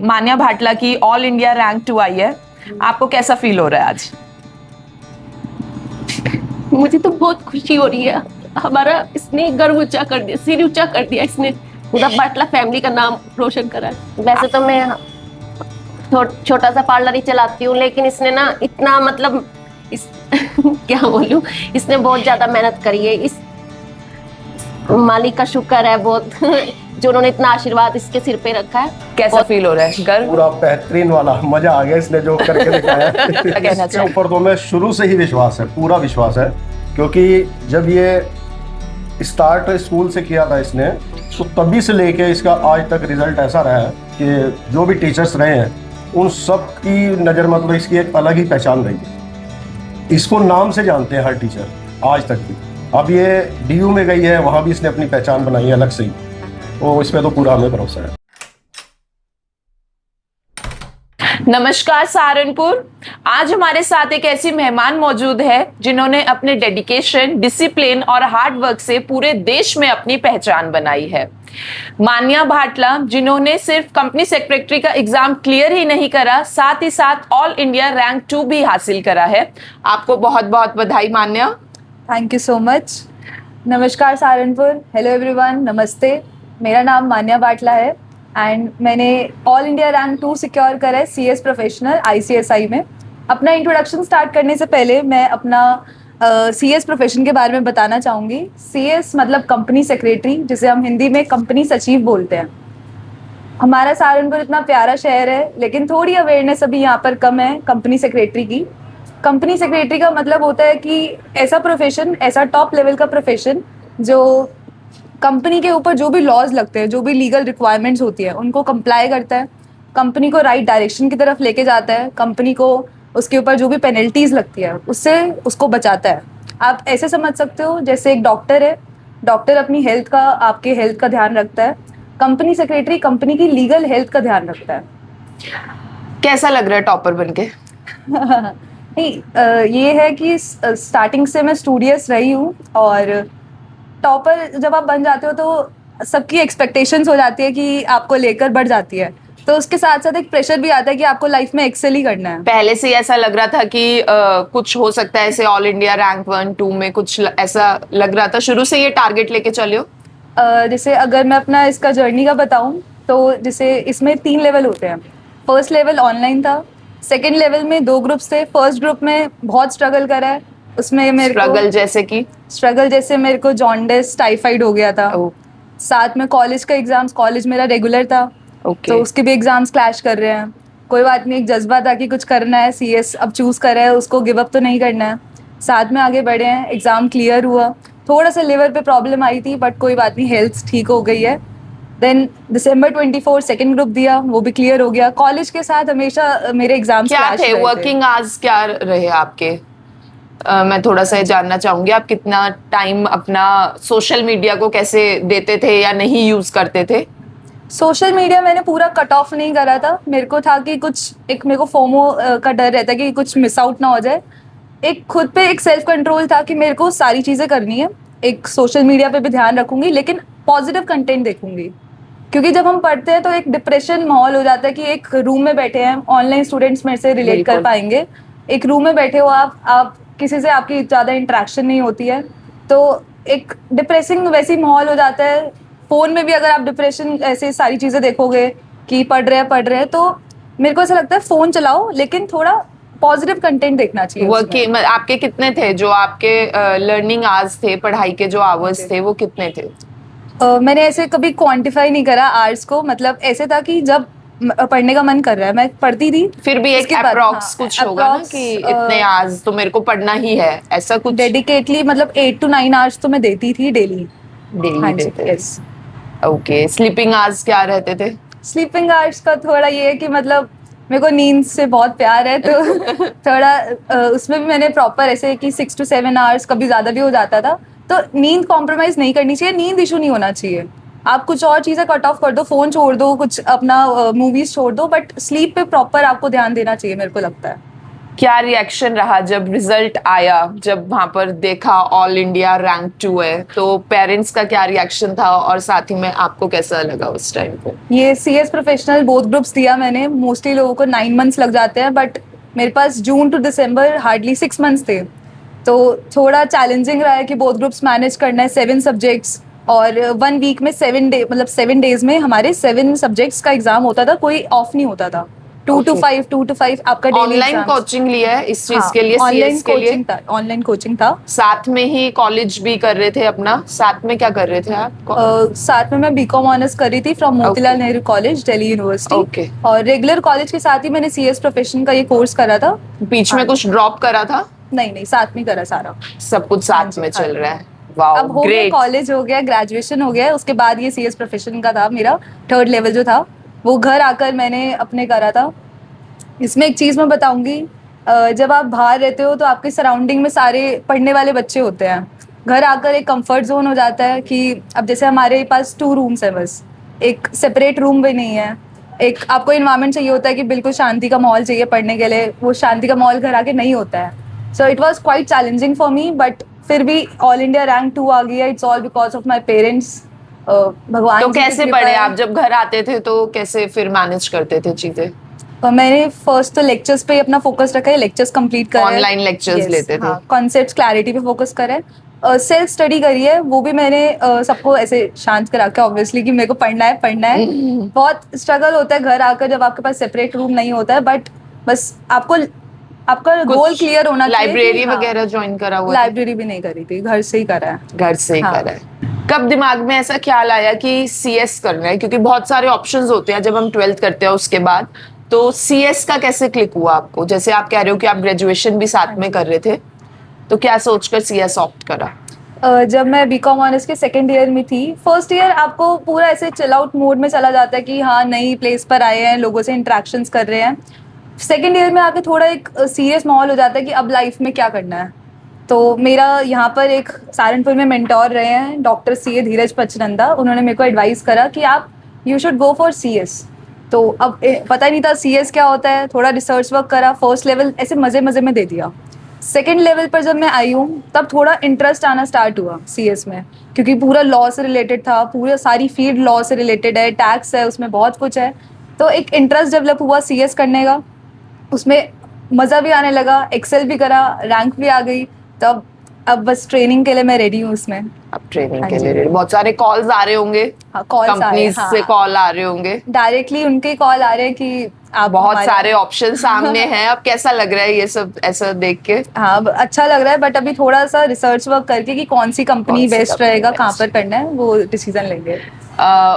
मान्या भाटला की all India rank 2 आई है, आपको कैसा फील हो रहा है आज? मुझे तो बहुत खुशी हो रही है। हमारा इसने गर्व ऊंचा कर दिया, सिर ऊंचा कर दिया। इसने पूरा बाटला फैमिली का नाम रोशन करा है। वैसे तो मैं छोटा सा पार्लर ही चलाती हूँ, लेकिन इसने ना इतना मतलब इस क्या बोलूं, इसने बहुत ज्यादा मेहनत करी है। इस मालिक का शुक्र है बहुत जो उन्होंने इतना आशीर्वाद इसके सिर पे रखा है। कैसा फील हो रहा है? गर्व? पूरा बेहतरीन वाला मजा आ गया इसने जो करके दिखाया है। इसके ऊपर तो मैं शुरू से ही विश्वास है, पूरा विश्वास है, क्योंकि जब ये स्टार्ट स्कूल से किया था इसने, तो तभी से लेके इसका आज तक रिजल्ट ऐसा रहा है कि जो भी टीचर्स रहे हैं उन सब की नज़र मतलब इसकी एक अलग ही पहचान रही है। इसको नाम से जानते हैं हर टीचर आज तक भी। अब ये डीयू में गई है, वहाँ भी इसने अपनी पहचान बनाई है अलग से ही, तो इस पर तो पूरा हमें भरोसा है। नमस्कार सहारनपुर। आज हमारे साथ एक ऐसी मेहमान मौजूद है जिन्होंने अपने डेडिकेशन, डिसिप्लिन और हार्ड वर्क से पूरे देश में अपनी पहचान बनाई है। मान्या भाटला, जिन्होंने सिर्फ कंपनी सेक्रेटरी का एग्जाम क्लियर ही नहीं करा, साथ ही साथ ऑल इंडिया रैंक 2 भी हासिल करा है। आपको बहुत बहुत बधाई Manya. Thank you so much. नमस्कार सहारनपुर, हेलो एवरीवन, नमस्ते। मेरा नाम मान्या भाटला है एंड मैंने ऑल इंडिया रैंक 2 सिक्योर करा है CS प्रोफेशनल ICSI में। अपना इंट्रोडक्शन स्टार्ट करने से पहले मैं अपना CS प्रोफेशन के बारे में बताना चाहूँगी। CS मतलब कंपनी सेक्रेटरी, जिसे हम हिंदी में कंपनी सचिव बोलते हैं। हमारा सहारनपुर इतना प्यारा शहर है, लेकिन थोड़ी अवेयरनेस अभी यहाँ पर कम है कंपनी सेक्रेटरी की। कंपनी सेक्रेटरी का मतलब होता है कि ऐसा प्रोफेशन, ऐसा टॉप लेवल का प्रोफेशन जो कंपनी के ऊपर जो भी लॉज लगते हैं, जो भी लीगल रिक्वायरमेंट्स होती है, उनको कंप्लाई करता है, कंपनी को राइट डायरेक्शन की तरफ लेके जाता है, कंपनी को उसके ऊपर जो भी पेनल्टीज लगती है उससे उसको बचाता है। आप ऐसे समझ सकते हो जैसे एक डॉक्टर है, डॉक्टर अपनी हेल्थ का, आपके हेल्थ का ध्यान रखता है, कंपनी सेक्रेटरी कंपनी की लीगल हेल्थ का ध्यान रखता है। कैसा लग रहा है टॉपर बनके? नहीं, ये है कि स्टार्टिंग से मैं स्टूडियस रही हूँ, और टॉपर जब आप बन जाते हो तो सबकी एक्सपेक्टेशंस हो जाती है कि आपको लेकर बढ़ जाती है, तो उसके साथ साथ एक प्रेशर भी आता है कि आपको लाइफ में एक्सेल ही करना है। पहले से ऐसा लग रहा था कि कुछ हो सकता है ऐसे ऑल इंडिया रैंक 1 2 में कुछ ऐसा लग रहा था? शुरू से ये टारगेट लेके चले हो? जैसे अगर मैं अपना इसका जर्नी का बताऊं तो जैसे इसमें 3 लेवल होते हैं। फर्स्ट लेवल ऑनलाइन था, सेकेंड लेवल में 2 ग्रुप्स थे। फर्स्ट ग्रुप में बहुत स्ट्रगल करा है, उसमें मेरे को स्ट्रगल जैसे मेरे को जॉन्डिस, टाइफाइड हो गया था। साथ में कॉलेज का एग्जाम्स, कॉलेज मेरा रेगुलर था, तो उसके भी एग्जाम्स क्लैश कर रहे हैं। कोई बात नहीं, एक जज्बा था कि कुछ करना है, CS अब चूज करा है, उसको गिव अप तो नहीं करना है। साथ में आगे बढ़े हैं, एग्जाम क्लियर हुआ। थोड़ा सा लिवर पे प्रॉब्लम आई थी, बट कोई बात नहीं, हेल्थ ठीक हो गई है। देन December 24 सेकेंड ग्रुप दिया, वो भी क्लियर हो गया। कॉलेज के साथ हमेशा मेरे एग्जाम्स क्या थे? वर्किंग आवर्स क्या रहे आपके? मैं थोड़ा सा जानना चाहूंगी, आप कितना टाइम अपना सोशल मीडिया को कैसे देते थे या नहीं यूज करते थे? सोशल मीडिया मैंने पूरा कट ऑफ नहीं करा था। मेरे को था कि कुछ एक मेरे को फोमो का डर रहता है कि कुछ मिस आउट ना हो जाए। एक खुद पे एक सेल्फ कंट्रोल था कि मेरे को सारी चीज़ें करनी है। एक सोशल मीडिया पे भी ध्यान रखूंगी, लेकिन पॉजिटिव कंटेंट देखूंगी, क्योंकि जब हम पढ़ते हैं तो एक डिप्रेशन माहौल हो जाता है कि एक रूम में बैठे हैं। ऑनलाइन स्टूडेंट्स मेरे से रिलेट कर पाएंगे। एक रूम में बैठे हो आप किसी से आपकी ज़्यादा इंटरेक्शन नहीं होती है, तो एक डिप्रेसिंग वैसी माहौल हो जाता है। फ़ोन में भी अगर आप डिप्रेशन ऐसे सारी चीज़ें देखोगे कि पढ़ रहे हैं, तो मेरे को ऐसा लगता है फ़ोन चलाओ, लेकिन थोड़ा पॉजिटिव कंटेंट देखना चाहिए। आपके कितने थे जो आपके लर्निंग आवर्स थे, पढ़ाई के जो आवर्स थे, वो कितने थे? मैंने ऐसे कभी क्वांटिफाई नहीं करा आवर्स को। मतलब ऐसे था कि जब पढ़ने का मन कर रहा है मैं पढ़ती थी। फिर भी एक अप्रॉक्स कुछ होगा ना कि इतने आवर्स तो मेरे को पढ़ना ही है, ऐसा कुछ? डेडिकेटली मतलब 8 to 9 आवर्स तो मैं देती थी daily. Yes. Okay, sleeping hours क्या रहते थे? स्लीपिंग आवर्स का थोड़ा ये है कि मतलब मेरे को नींद से बहुत प्यार है, तो थोड़ा उसमें भी मैंने प्रॉपर ऐसे कि 6 to 7 आवर्स, कभी ज़्यादा भी हो जाता था। तो नींद कॉम्प्रोमाइज़ नहीं करनी चाहिए, नींद इशू नहीं होना चाहिए। आप कुछ और चीज़ें कट ऑफ कर दो, फ़ोन छोड़ दो, कुछ अपना मूवीज़ छोड़ दो, बट स्लीप पे प्रॉपर आपको ध्यान देना चाहिए, मेरे को लगता है। क्या रिएक्शन रहा जब रिजल्ट आया, जब वहां पर देखा ऑल इंडिया रैंक 2 है, तो पेरेंट्स का क्या रिएक्शन था और साथ ही में आपको कैसा लगा उस टाइम पे? ये CS प्रोफेशनल बोथ ग्रुप्स दिया मैंने। मोस्टली लोगों को 9 मंथ्स लग जाते हैं, बट मेरे पास जून टू दिसंबर हार्डली 6 मंथ्स थे। तो थोड़ा चैलेंजिंग रहा है कि बोथ ग्रुप्स मैनेज करना है, 7 सब्जेक्ट्स, और 1 वीक में 7 डे, मतलब 7 डेज में हमारे 7 सब्जेक्ट्स का एग्जाम होता था, कोई ऑफ नहीं होता था। 2 to 5 आपका डेली ऑनलाइन कोचिंग लिया है इस चीज के लिए, ऑनलाइन CS के लिए? कोचिंग था, ऑनलाइन कोचिंग था। साथ में ही कॉलेज भी कर रहे थे अपना? साथ में क्या कर रहे थे आप? साथ में मैं बीकॉम ऑनर्स कर रही थी from Motilal Nehru college, Delhi university. Okay. और रेगुलर कॉलेज के साथ ही मैंने CS प्रोफेशन का ये कोर्स करा था। बीच में कुछ ड्रॉप करा था? नहीं, साथ में करा सारा। सब कुछ साथ में चल रहा है। वाओ, अब हो गया, ग्रेट। कॉलेज हो गया, ग्रेजुएशन हो गया, उसके बाद ये CS प्रोफेशन का था मेरा 3rd लेवल जो था, वो घर आकर मैंने अपने करा था। इसमें एक चीज़ मैं बताऊंगी, जब आप बाहर रहते हो तो आपके सराउंडिंग में सारे पढ़ने वाले बच्चे होते हैं। घर आकर एक कंफर्ट जोन हो जाता है कि अब जैसे हमारे पास 2 रूम्स है, बस एक सेपरेट रूम भी नहीं है। एक आपको इन्वायरमेंट चाहिए होता है कि बिल्कुल शांति का माहौल चाहिए पढ़ने के लिए, वो शांति का माहौल घर आके नहीं होता है। So it was quite challenging for me, but फिर भी ऑल इंडिया रैंक 2 आ गया। It's all because of my parents. भगवान तो जी की कैसे कृपा पढ़े है। आप? जब घर आते थे तो कैसे फिर मैनेज करते थे चीजें? और मैंने फर्स्ट तो लेक्चर्स पे अपना फोकस रखा है, लेक्चर्स कंप्लीट करे, ऑनलाइन लेक्चर्स लेते थे? कॉन्सेप्ट्स क्लैरिटी पे फोकस करे, सेल्फ स्टडी करी है। वो भी मैंने सबको ऐसे शांत करा के, ऑब्वियसली, कि मेरे को पढ़ना है। बहुत स्ट्रगल होता है घर आकर जब आपके पास सेपरेट रूम नहीं होता है, बट बस आपको आपका गोल क्लियर होना चाहिए। लाइब्रेरी वगैरह ज्वाइन करा हुआ? लाइब्रेरी भी नहीं करी थी, घर से ही करा है। घर से ही हाँ। करा है। कब दिमाग में ऐसा ख्याल आया कि CS करना है? क्योंकि बहुत सारे ऑप्शंस होते हैं जब हम 12th करते हैं उसके बाद। तो CS का कैसे क्लिक हुआ आपको? जैसे आप कह रहे हो कि आप ग्रेजुएशन भी साथ में कर रहे थे, तो क्या सोचकर CS ऑप्ट करा? जब मैं बीकॉम ऑनर्स के 2nd ईयर में थी, 1st ईयर आपको पूरा ऐसे चिल आउट मोड में चला जाता है कि हाँ, नई प्लेस पर आए हैं, लोगों से इंटरेक्शंस कर रहे हैं। 2nd ईयर में आके थोड़ा एक सीरियस माहौल हो जाता है कि अब लाइफ में क्या करना है। तो मेरा यहाँ पर एक सहारनपुर में मेंटोर रहे हैं, डॉक्टर CA धीरज पचनंदा। उन्होंने मेरे को एडवाइस करा कि आप you should go for CS। तो अब पता ही नहीं था CS क्या होता है, थोड़ा रिसर्च वर्क करा, 1st लेवल ऐसे मज़े मज़े में दे दिया। 2nd लेवल पर जब मैं आई हूँ तब थोड़ा इंटरेस्ट आना स्टार्ट हुआ CS में, क्योंकि पूरा लॉ से रिलेटेड था, पूरा सारी फील्ड लॉ से रिलेटेड है, टैक्स है, उसमें बहुत कुछ है। तो एक इंटरेस्ट डेवलप हुआ CS करने का, उसमें मज़ा भी आने लगा, एक्सेल भी करा, रैंक भी आ गई। तब अब बस ट्रेनिंग के लिए मैं रेडी हूँ उसमें। अब ट्रेनिंग हाँ के जी। लिए बहुत सारे कॉल्स आ रहे होंगे? हाँ, कॉल्स आ रहे हैं, कंपनीज से कॉल आ रहे होंगे? डायरेक्टली उनके कॉल आ रहे हैं कि आप बहुत हमारे- सारे ऑप्शन सामने हैं। अब कैसा लग रहा है ये सब ऐसा देख के? हाँ, अच्छा लग रहा है, बट अभी थोड़ा सा रिसर्च वर्क करके कि कौन सी कंपनी कौन सी बेस्ट company रहेगा, best? कहाँ पर करना है, वो डिसीजन लेंगे।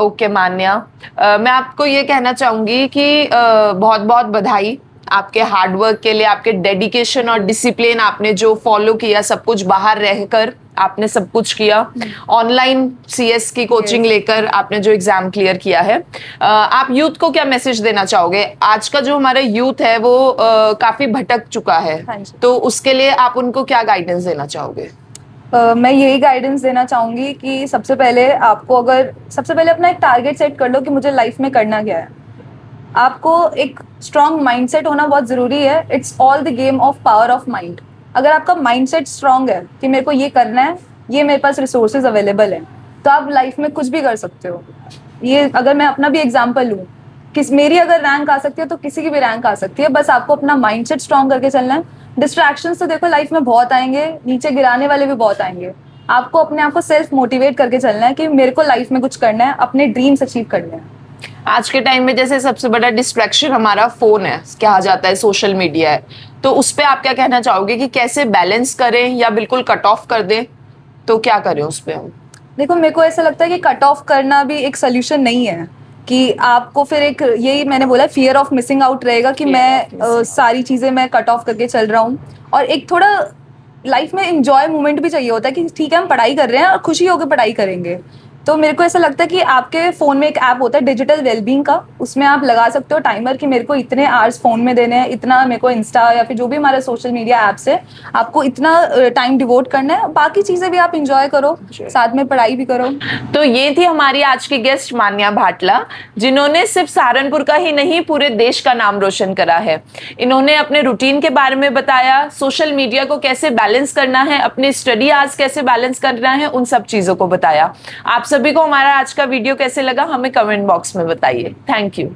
ओके मान्या, मैं आपको ये कहना चाहूंगी कि बहुत बहुत बधाई आपके हार्डवर्क के लिए, आपके डेडिकेशन और डिसिप्लिन, आपने जो फॉलो किया, सब कुछ बाहर रहकर आपने सब कुछ किया, ऑनलाइन CS की कोचिंग लेकर आपने जो एग्जाम क्लियर किया है। आप यूथ को क्या मैसेज देना चाहोगे? आज का जो हमारा यूथ है वो काफी भटक चुका है, हाँ जी। तो उसके लिए आप उनको क्या गाइडेंस देना चाहोगे? मैं यही गाइडेंस देना चाहूंगी कि सबसे पहले अपना एक टारगेट सेट कर लो कि मुझे लाइफ में करना क्या है। आपको एक स्ट्रॉन्ग माइंडसेट होना बहुत ज़रूरी है। It's all the game of power of mind. अगर आपका माइंडसेट स्ट्रॉन्ग है कि मेरे को ये करना है, ये मेरे पास रिसोर्सेज अवेलेबल हैं, तो आप लाइफ में कुछ भी कर सकते हो। ये अगर मैं अपना भी एग्जांपल लूँ, मेरी अगर रैंक आ सकती है तो किसी की भी रैंक आ सकती है। बस आपको अपना माइंडसेट स्ट्रॉन्ग करके चलना है। डिस्ट्रैक्शंस तो देखो लाइफ में बहुत आएंगे, नीचे गिराने वाले भी बहुत आएंगे। आपको अपने आप को सेल्फ मोटिवेट करके चलना है कि मेरे को लाइफ में कुछ करना है, अपने ड्रीम्स अचीव करने हैं। आज के टाइम में जैसे सबसे बड़ा डिस्ट्रैक्शन हमारा फोन है, कहा जाता है सोशल मीडिया है, तो उस पे आप क्या कहना चाहोगे कि कैसे बैलेंस करें या बिल्कुल कट ऑफ कर दें? तो क्या करें उस पे हम? देखो, मेरे को ऐसा लगता है कि कट ऑफ करना भी एक सोल्यूशन नहीं है, कि आपको फिर एक, यही मैंने बोला, फियर ऑफ मिसिंग आउट रहेगा कि मैं सारी चीज़ें मैं कट ऑफ करके चल रहा हूँ। और एक थोड़ा लाइफ में इंजॉय मोमेंट भी चाहिए होता है कि ठीक है हम पढ़ाई कर रहे हैं और खुशी होकर पढ़ाई करेंगे। तो मेरे को ऐसा लगता है कि आपके फ़ोन में एक ऐप होता है डिजिटल वेलबींग का, उसमें आप लगा सकते हो टाइमर कि मेरे को इतने आवर्स फ़ोन में देने हैं, इतना मेरे को इंस्टा या फिर जो भी हमारा सोशल मीडिया ऐप्स है आपको इतना टाइम डिवोट करना है, बाकी चीज़ें भी आप इंजॉय करो, साथ में पढ़ाई भी करो। तो ये थी हमारी आज की गेस्ट मान्या भाटला, जिन्होंने सिर्फ सहारनपुर का ही नहीं पूरे देश का नाम रोशन करा है। इन्होंने अपने रूटीन के बारे में बताया, सोशल मीडिया को कैसे बैलेंस करना है, अपने स्टडी आवर्स कैसे बैलेंस करना है, उन सब चीजों को बताया। आप सभी को हमारा आज का वीडियो कैसे लगा हमें कमेंट बॉक्स में बताइए। Thank you.